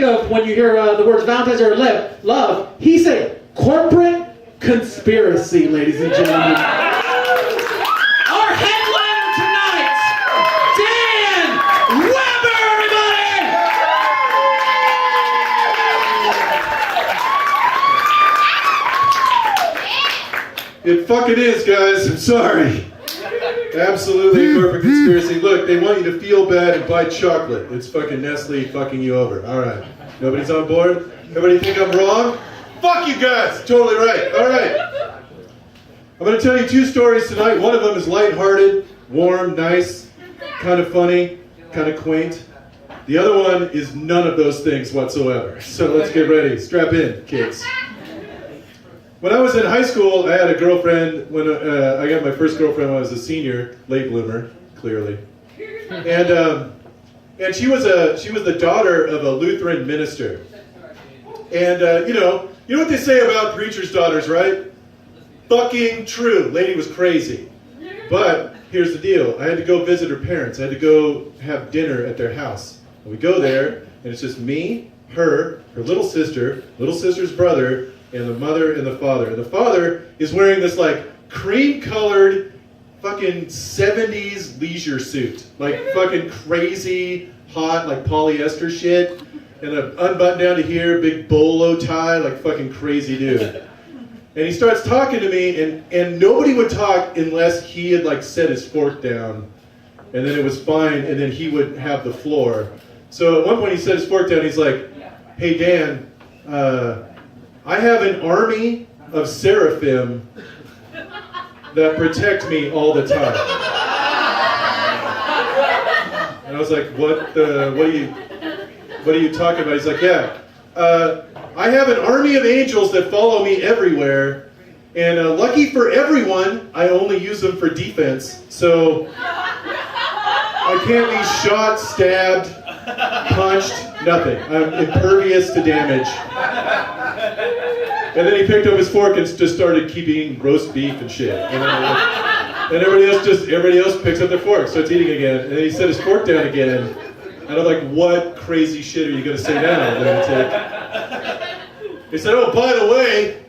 think of when you hear the words Valentine's or love. He said corporate conspiracy, ladies and gentlemen. Our headliner tonight, Dan Weber, everybody! It fucking is, guys. I'm sorry. Absolutely corporate conspiracy. Look, they want you to feel bad and buy chocolate. It's fucking Nestle fucking you over. All right. Nobody's on board? Everybody think I'm wrong? Fuck you guys. Totally right. All right. I'm going to tell you 2 stories tonight. One of them is lighthearted, warm, nice, kind of funny, kind of quaint. The other one is none of those things whatsoever. So let's get ready. Strap in, kids. When I was in high school, I had a girlfriend. When I got my first girlfriend when I was a senior, late bloomer, clearly. And she was the daughter of a Lutheran minister. And you know what they say about preachers' daughters, right? Fucking true. Lady was crazy. But here's the deal. I had to go visit her parents. I had to go have dinner at their house. And we go there, and it's just me, her little sister's brother, and the mother and the father. And the father is wearing this like cream-colored fucking 70s leisure suit. Like fucking crazy, hot, like polyester shit. And an unbuttoned down to here, big bolo tie, like fucking crazy dude. And he starts talking to me, and nobody would talk unless he had like set his fork down. And then it was fine, and then he would have the floor. So at one point he set his fork down, he's like, hey Dan, I have an army of seraphim that protect me all the time. And I was like, what are you talking about? He's like, yeah, I have an army of angels that follow me everywhere, and lucky for everyone, I only use them for defense, so I can't be shot, stabbed, punched, nothing. I'm impervious to damage. And then he picked up his fork and just started eating roast beef and shit. And everybody else picks up their fork, starts eating again. And then he set his fork down again. And I'm like, what crazy shit are you going to say now? He said, oh, by the way,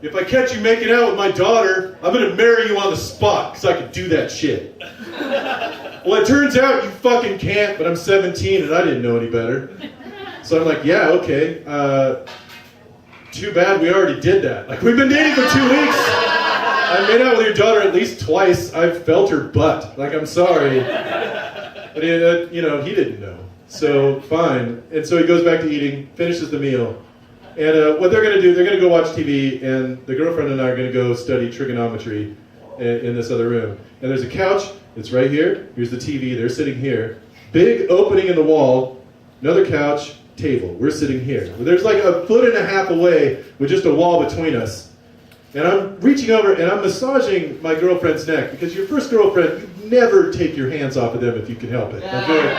if I catch you making out with my daughter, I'm going to marry you on the spot, because I can do that shit. Well, it turns out you fucking can't, but I'm 17 and I didn't know any better. So I'm like, yeah, okay. Too bad we already did that. Like, we've been dating for 2 weeks. I made out with your daughter at least twice. I've felt her butt. Like, I'm sorry. But he didn't know. So, fine. And so he goes back to eating, finishes the meal. And what they're going to do, they're going to go watch TV, and the girlfriend and I are going to go study trigonometry in this other room. And there's a couch. It's right here. Here's the TV. They're sitting here. Big opening in the wall. Another couch. Table. We're sitting here. There's like 1.5 feet away with just a wall between us. And I'm reaching over and I'm massaging my girlfriend's neck, because your first girlfriend, you never take your hands off of them if you can help it. Okay?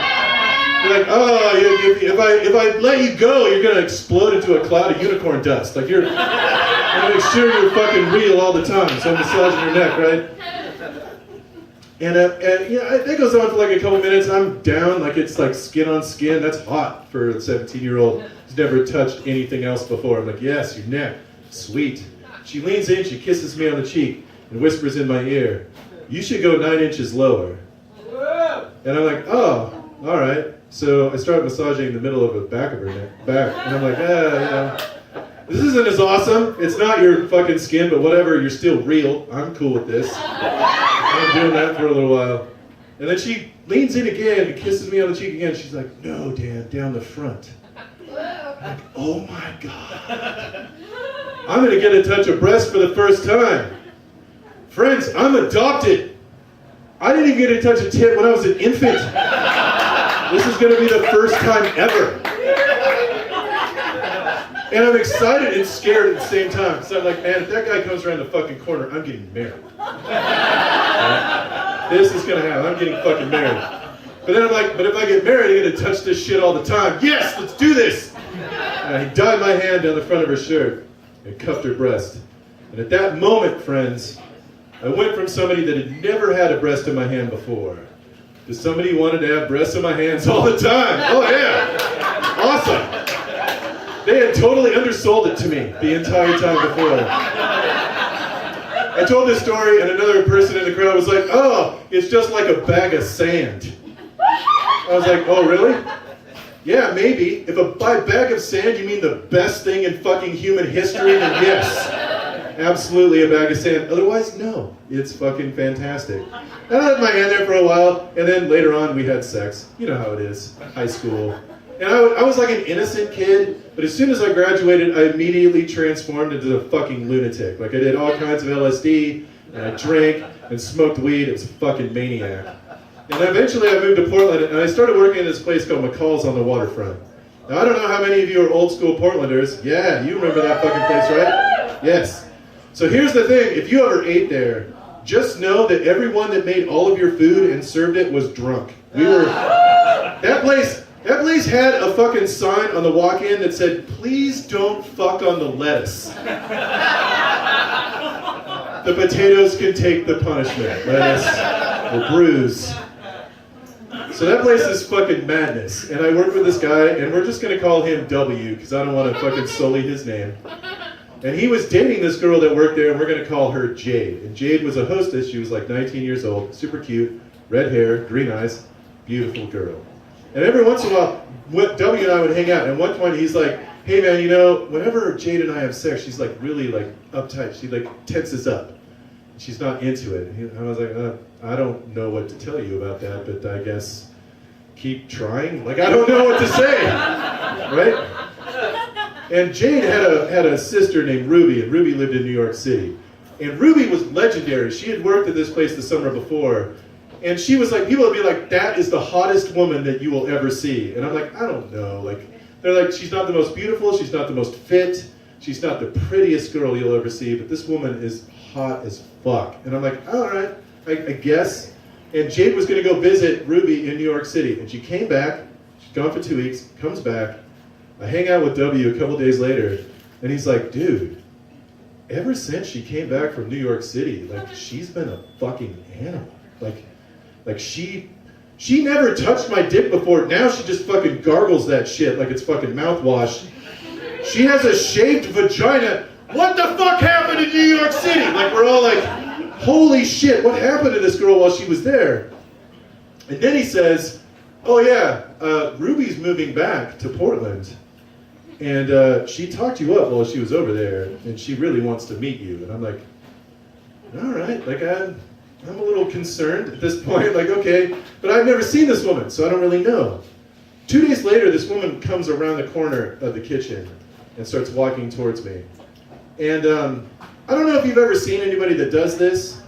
You're like, oh, if I let you go, you're going to explode into a cloud of unicorn dust. Like, I'm going to make sure you're fucking real all the time. So I'm massaging your neck, right? And that goes on for like a couple minutes. I'm down, like it's like skin on skin. That's hot for a 17-year-old who's never touched anything else before. I'm like, yes, your neck, sweet. She leans in, she kisses me on the cheek, and whispers in my ear, you should go 9 inches lower. And I'm like, oh, all right. So I start massaging the middle of the back of her neck, and I'm like, this isn't as awesome. It's not your fucking skin, but whatever, you're still real. I'm cool with this. I'm doing that for a little while. And then she leans in again and kisses me on the cheek again. She's like, no, Dan, down the front. I'm like, oh my God. I'm going to get a touch of breast for the first time. Friends, I'm adopted. I didn't even get a touch of tit when I was an infant. This is going to be the first time ever. And I'm excited and scared at the same time. So I'm like, man, if that guy comes around the fucking corner, I'm getting married. This is going to happen. I'm getting fucking married. But then I'm like, but if I get married, I'm going to touch this shit all the time. Yes, let's do this. And I died my hand down the front of her shirt and cuffed her breast. And at that moment, friends, I went from somebody that had never had a breast in my hand before to somebody who wanted to have breasts in my hands all the time. Oh yeah. Awesome. They had totally undersold it to me the entire time before. I told this story, and another person in the crowd was like, oh, it's just like a bag of sand. I was like, oh, really? Yeah, maybe. If by bag of sand you mean the best thing in fucking human history, then yes. Absolutely a bag of sand. Otherwise, no. It's fucking fantastic. And I had my hand there for a while, and then later on we had sex. You know how it is. High school. And I was like an innocent kid, but as soon as I graduated, I immediately transformed into a fucking lunatic. Like I did all kinds of LSD, and I drank and smoked weed. It was a fucking maniac. And eventually I moved to Portland, and I started working in this place called McCall's on the waterfront. Now I don't know how many of you are old school Portlanders. Yeah, you remember that fucking place, right? Yes. So here's the thing, if you ever ate there, just know that everyone that made all of your food and served it was drunk. That place had a fucking sign on the walk-in that said, please don't fuck on the lettuce. The potatoes can take the punishment. Lettuce or bruise. So that place is fucking madness. And I work with this guy, and we're just gonna call him W, because I don't want to fucking sully his name. And he was dating this girl that worked there, and we're gonna call her Jade. And Jade was a hostess. She was like 19 years old, super cute, red hair, green eyes, beautiful girl. And every once in a while, W and I would hang out. And at one point, he's like, hey man, you know, whenever Jade and I have sex, she's like really like uptight. She like tenses up. She's not into it. And I was like, I don't know what to tell you about that, but I guess keep trying. Like, I don't know what to say, right? And Jade had a sister named Ruby, and Ruby lived in New York City. And Ruby was legendary. She had worked at this place the summer before, and she was like, people would be like, that is the hottest woman that you will ever see. And I'm like, I don't know. Like, they're like, she's not the most beautiful, she's not the most fit, she's not the prettiest girl you'll ever see, but this woman is hot as fuck. And I'm like, all right, I guess. And Jade was going to go visit Ruby in New York City, and she came back. She's gone for 2 weeks, comes back. I hang out with W a couple days later, and he's like, dude, ever since she came back from New York City, like, she's been a fucking animal. Like she never touched my dick before. Now she just fucking gargles that shit like it's fucking mouthwash. She has a shaved vagina. What the fuck happened in New York City? Like, we're all like, holy shit, what happened to this girl while she was there? And then he says, oh yeah, Ruby's moving back to Portland. And she talked you up while she was over there, and she really wants to meet you. And I'm like, all right, like I'm a little concerned at this point, like, okay, but I've never seen this woman, so I don't really know. 2 days later, this woman comes around the corner of the kitchen and starts walking towards me. And I don't know if you've ever seen anybody that does this,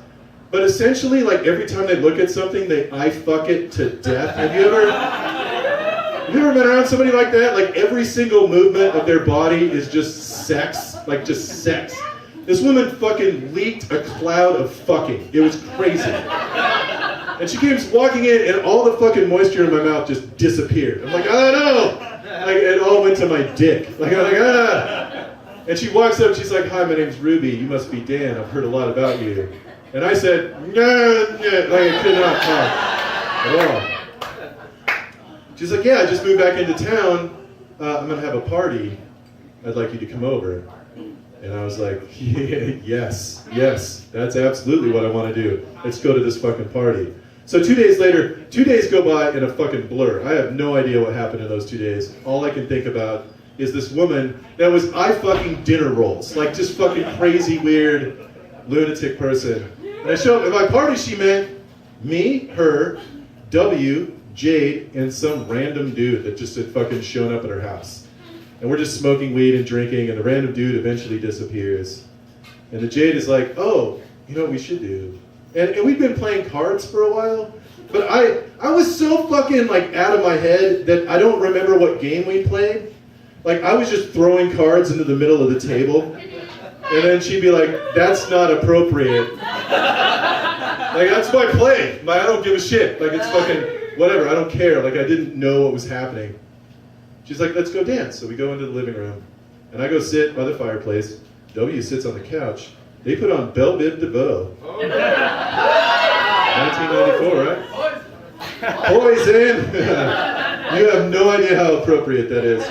but essentially, like, every time they look at something, they fuck it to death. Have you ever been around somebody like that? Like, every single movement of their body is just sex, like, just sex. This woman fucking leaked a cloud of fucking. It was crazy. And she keeps walking in, and all the fucking moisture in my mouth just disappeared. I'm like, oh no! Like, it all went to my dick. Like, I'm like, ah! And she walks up, she's like, hi, my name's Ruby. You must be Dan. I've heard a lot about you. And I said, no, like, I could not talk at all. She's like, yeah, I just moved back into town. I'm gonna have a party. I'd like you to come over. And I was like, yes, that's absolutely what I want to do. Let's go to this fucking party. So 2 days later, 2 days go by in a fucking blur. I have no idea what happened in those 2 days. All I can think about is this woman that was fucking dinner rolls. Like, just fucking crazy, weird, lunatic person. And I show up at my party, she meant me, her, W, Jade, and some random dude that just had fucking shown up at her house. And we're just smoking weed and drinking, and the random dude eventually disappears. And the Jade is like, oh, you know what we should do? And we've been playing cards for a while, but I was so fucking, like, out of my head that I don't remember what game we played. Like, I was just throwing cards into the middle of the table, and then she'd be like, that's not appropriate. Like, that's my play. I don't give a shit. Like, it's fucking whatever, I don't care. Like, I didn't know what was happening. She's like, let's go dance. So we go into the living room, and I go sit by the fireplace. W sits on the couch. They put on Belle Biv DeVoe. 1994, right? Poison! You have no idea how appropriate that is.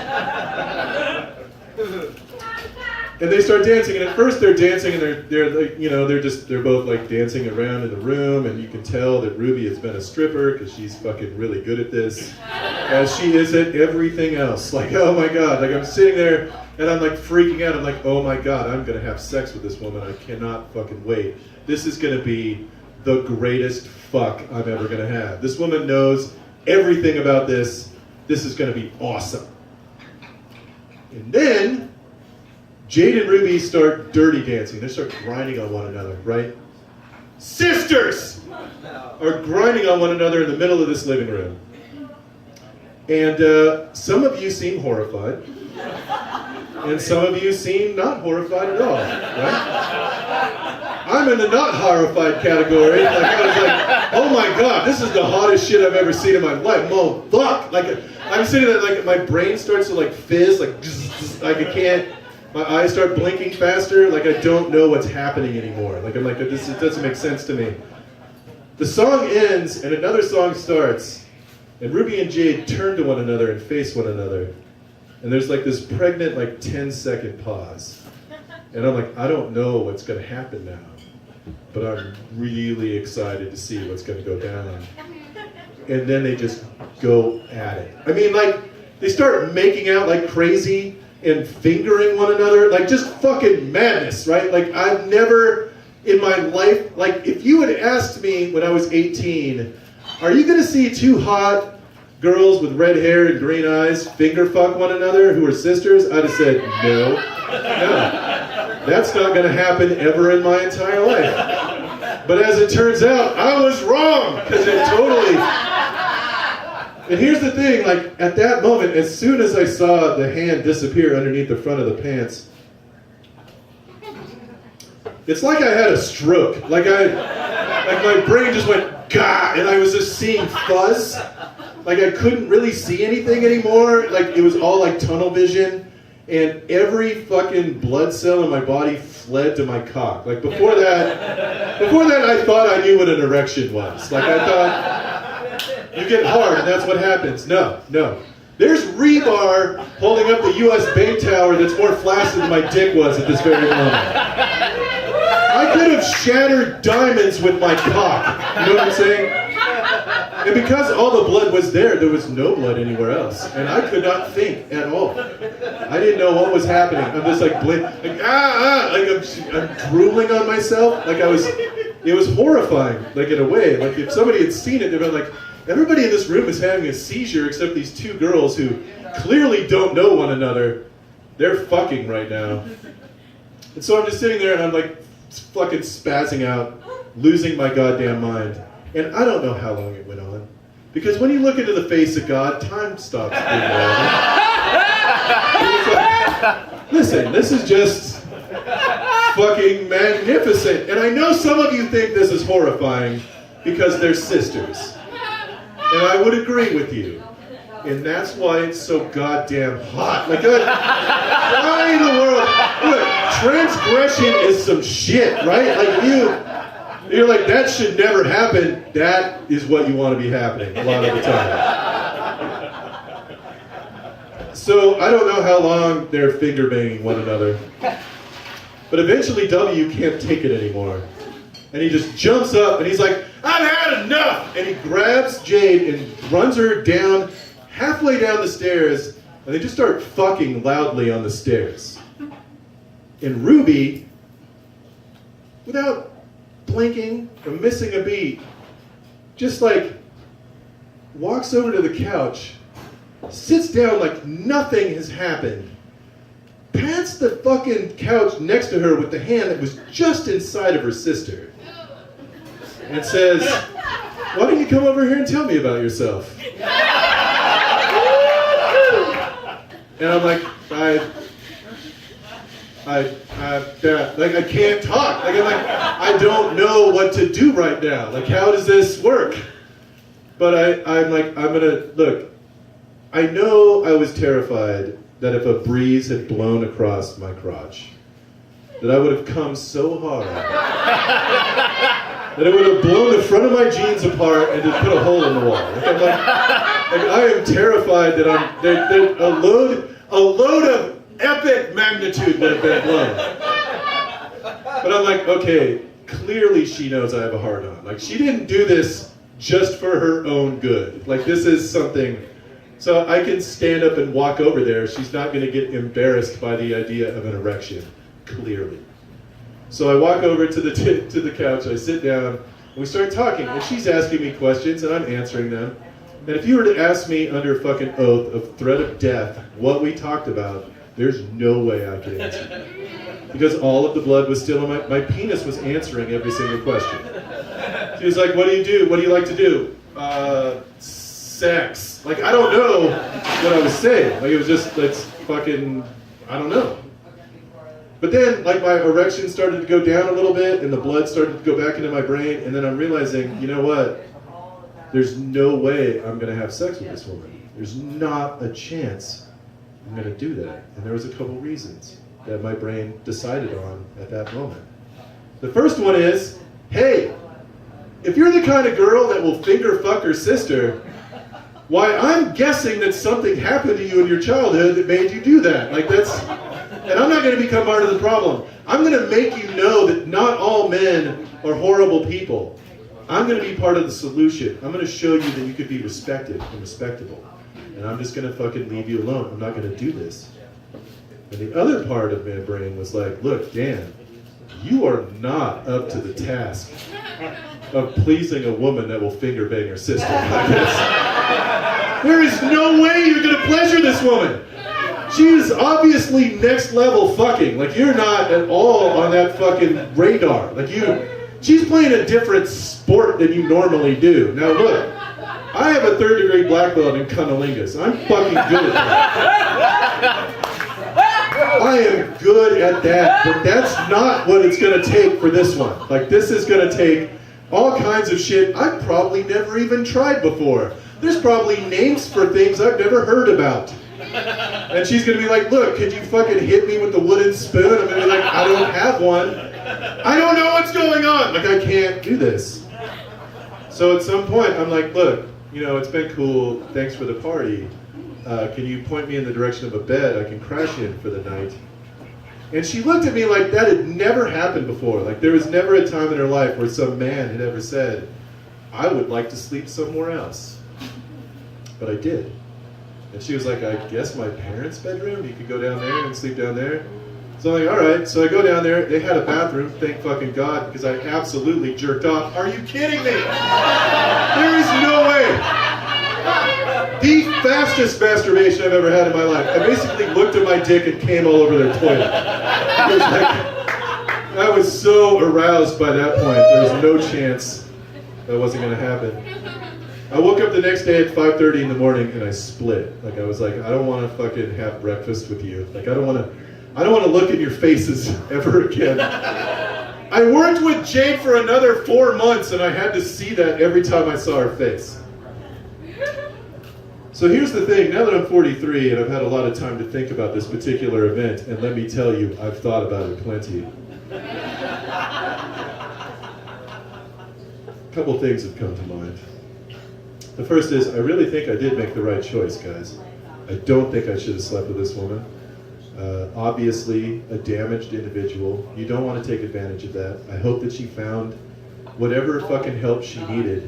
And they start dancing, and at first they're dancing, and they're like, you know, they're both like dancing around in the room, and you can tell that Ruby has been a stripper because she's fucking really good at this, as she is at everything else. Like, oh my god, like I'm sitting there and I'm like freaking out. I'm like, oh my god, I'm gonna have sex with this woman. I cannot fucking wait. This is gonna be the greatest fuck I'm ever gonna have. This woman knows everything about this. This is gonna be awesome. And then Jade and Ruby start dirty dancing. They start grinding on one another, right? Sisters are grinding on one another in the middle of this living room. And some of you seem horrified. And some of you seem not horrified at all, right? I'm in the not horrified category. Like, I was like, oh my god, this is the hottest shit I've ever seen in my life. Oh, fuck. Like, I'm sitting there, like, my brain starts to, like, fizz, like, I can't. My eyes start blinking faster, like I don't know what's happening anymore. Like I'm like, this it doesn't make sense to me. The song ends and another song starts, and Ruby and Jade turn to one another and face one another. And there's like this pregnant, like 10-second pause. And I'm like, I don't know what's gonna happen now, but I'm really excited to see what's gonna go down. And then they just go at it. I mean, like, they start making out like crazy and fingering one another, like just fucking madness, right? Like I've never in my life, like if you had asked me when I was 18, are you gonna see two hot girls with red hair and green eyes finger fuck one another who are sisters? I'd have said, no, that's not gonna happen ever in my entire life. But as it turns out, I was wrong, because it totally... And here's the thing, like, at that moment, as soon as I saw the hand disappear underneath the front of the pants, it's like I had a stroke. Like my brain just went, gah, and I was just seeing fuzz. Like I couldn't really see anything anymore. Like it was all like tunnel vision, and every fucking blood cell in my body fled to my cock. Like before that I thought I knew what an erection was. Like I thought, you get hard and that's what happens. No. There's rebar holding up the US Bank Tower that's more flaccid than my dick was at this very moment. I could have shattered diamonds with my cock. You know what I'm saying? And because all the blood was there was no blood anywhere else. And I could not think at all. I didn't know what was happening. I'm just like I'm drooling on myself. Like it was horrifying, like in a way. Like if somebody had seen it, they'd be like, everybody in this room is having a seizure except these two girls who clearly don't know one another. They're fucking right now. And so I'm just sitting there and I'm like fucking spazzing out, losing my goddamn mind. And I don't know how long it went on. Because when you look into the face of God, time stops being like, listen, this is just fucking magnificent. And I know some of you think this is horrifying because they're sisters. And I would agree with you. And that's why it's so goddamn hot. Like, why in the world? Look, transgression is some shit, right? Like you're like, that should never happen. That is what you want to be happening a lot of the time. So I don't know how long they're finger banging one another. But eventually W can't take it anymore. And he just jumps up and he's like, I've had enough! And he grabs Jade and runs her down, halfway down the stairs, and they just start fucking loudly on the stairs. And Ruby, without blinking or missing a beat, just like walks over to the couch, sits down like nothing has happened, pats the fucking couch next to her with the hand that was just inside of her sister, and says, why don't you come over here and tell me about yourself? And I'm like, I can't talk. Like, I'm like, I don't know what to do right now. Like, how does this work? But I'm like, I'm gonna, look, I know I was terrified that if a breeze had blown across my crotch, that I would have come so hard that it would have blown the front of my jeans apart and just put a hole in the wall. Like, I'm like I am terrified that that a load of epic magnitude would have been blown. But I'm like, okay, clearly she knows I have a hard on. Like, she didn't do this just for her own good. Like, this is something, so I can stand up and walk over there. She's not gonna get embarrassed by the idea of an erection, clearly. So I walk over to the couch, I sit down, and we start talking, and she's asking me questions, and I'm answering them. And if you were to ask me under fucking oath of threat of death what we talked about, there's no way I could answer. Because all of the blood was still in my penis was answering every single question. She was like, what do you do? What do you like to do? Sex. Like, I don't know what I was saying. Like, it was just, let's fucking, I don't know. But then, like, my erection started to go down a little bit, and the blood started to go back into my brain, and then I'm realizing, you know what? There's no way I'm gonna have sex with this woman. There's not a chance I'm gonna do that. And there was a couple reasons that my brain decided on at that moment. The first one is, hey, if you're the kind of girl that will finger fuck her sister, why, I'm guessing that something happened to you in your childhood that made you do that. Like, that's, and I'm not gonna become part of the problem. I'm gonna make you know that not all men are horrible people. I'm gonna be part of the solution. I'm gonna show you that you could be respected and respectable. And I'm just gonna fucking leave you alone. I'm not gonna do this. And the other part of my brain was like, look, Dan, you are not up to the task of pleasing a woman that will finger bang her sister. Like this. There is no way you're gonna pleasure this woman. She is obviously next level fucking. Like, you're not at all on that fucking radar. Like, she's playing a different sport than you normally do. Now look, I have a 3rd degree black belt in cunnilingus. I'm fucking good at that. I am good at that, but that's not what it's gonna take for this one. Like, this is gonna take all kinds of shit I've probably never even tried before. There's probably names for things I've never heard about. And she's gonna be like, look, could you fucking hit me with the wooden spoon? I'm gonna be like, I don't have one. I don't know what's going on. Like, I can't do this. So at some point, I'm like, look, you know, it's been cool. Thanks for the party. Can you point me in the direction of a bed I can crash in for the night? And she looked at me like that had never happened before. Like, there was never a time in her life where some man had ever said, I would like to sleep somewhere else. But I did. And she was like, I guess my parents' bedroom? You could go down there and sleep down there? So I'm like, all right. So I go down there. They had a bathroom, thank fucking God, because I absolutely jerked off. Are you kidding me? There is no way. The fastest masturbation I've ever had in my life. I basically looked at my dick and came all over their toilet. It was like, I was so aroused by that point. There was no chance that wasn't going to happen. I woke up the next day at 5:30 in the morning and I split. Like, I was like, I don't want to fucking have breakfast with you. Like, I don't want to look in your faces ever again. I worked with Jade for another 4 months and I had to see that every time I saw her face. So here's the thing, now that I'm 43 and I've had a lot of time to think about this particular event, and let me tell you, I've thought about it plenty. A couple things have come to mind. The first is, I really think I did make the right choice, guys. I don't think I should have slept with this woman. Obviously, a damaged individual. You don't want to take advantage of that. I hope that she found whatever fucking help she needed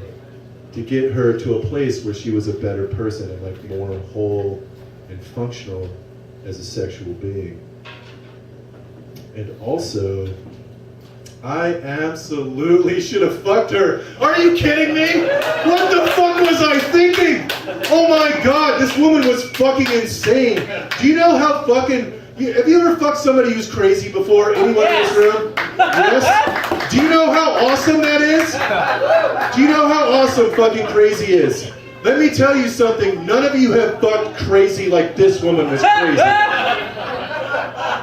to get her to a place where she was a better person and like more whole and functional as a sexual being. And also, I absolutely should have fucked her. Are you kidding me? What the fuck was I thinking? Oh my God, this woman was fucking insane. Do you know how fucking... Have you ever fucked somebody who's crazy before? Anyone in this room? Yes? Do you know how awesome that is? Do you know how awesome fucking crazy is? Let me tell you something. None of you have fucked crazy like this woman was crazy.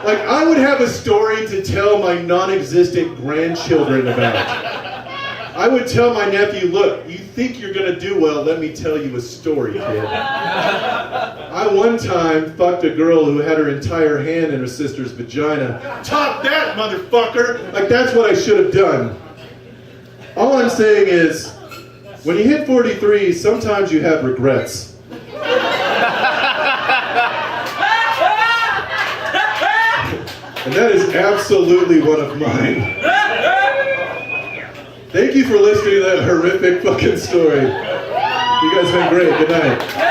Like, I would have a story to tell my non-existent grandchildren about. I would tell my nephew, look, you think you're gonna do well, let me tell you a story, kid. I one time fucked a girl who had her entire hand in her sister's vagina. Top that, motherfucker! Like, that's what I should have done. All I'm saying is, when you hit 43, sometimes you have regrets. And that is absolutely one of mine. Thank you for listening to that horrific fucking story. You guys have been great. Good night.